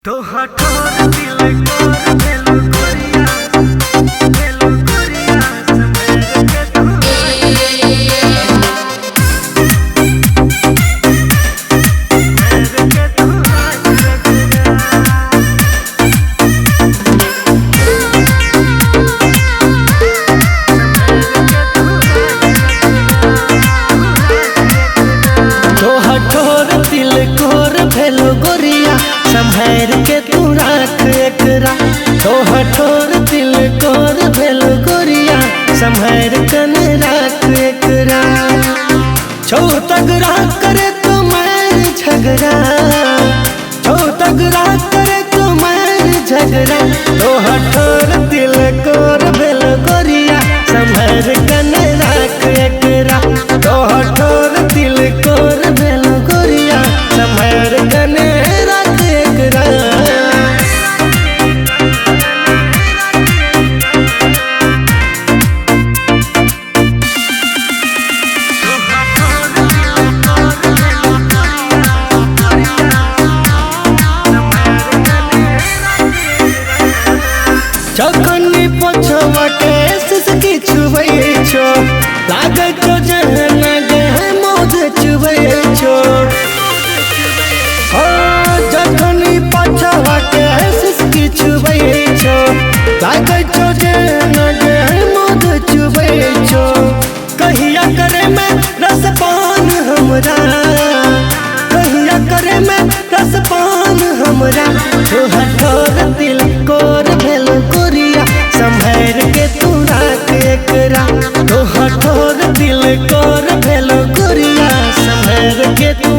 तो हठोर दिल कर भेलो गोरिया संभल के तू संभर के तू राख एकरा। तो हठोर दिल कोर भेल गोरिया संभर कन राख एकरा। छो तगड़ा करे तो मैं झगड़ा, छो तगड़ा करे तो मैं झगड़ा। तो हठोर दिल कोर भेल गोरिया संभर कन राख एकरा। तो हठोर दिल कोर भेल गोरिया संभर कन राख एकरा। चौकनी पोछवा के सिसकी छुबै छो, लागे छो जहन गे मोद छुबै छो। हो चौकनी पोछवा के सिसकी छुबै छो, लागे छो जहन गे मोद छुबै छो। कहिया करे में रसपान हमरा, कहिया करे में रसपान हमरा। तो हठोर दिल कोर भेल गोरिया संभर के तू राख एकरा। तो हठोर दिल कोर भेल गोरिया संभर के तू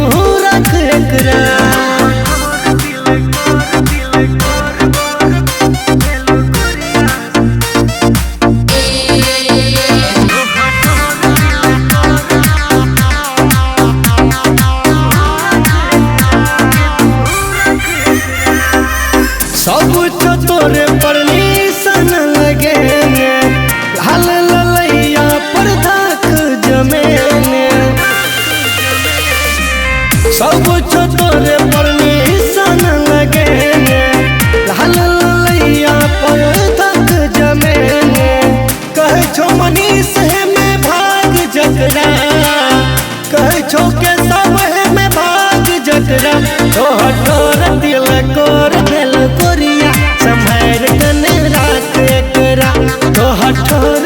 राख एकरा। सब तो तोरे परमिशन लगे, हाल ललैया पर धाक जमेने। सब तो तोरे परमिशन लगे, हाल ललैया पर धाक जमेने। कहे छो मनीष है में भाग जकरा, कहे छो के सब है में भाग जकरा। तो हठोर दिल कोर भेल गोरिया संभर कन राख एकरा। तो हठोर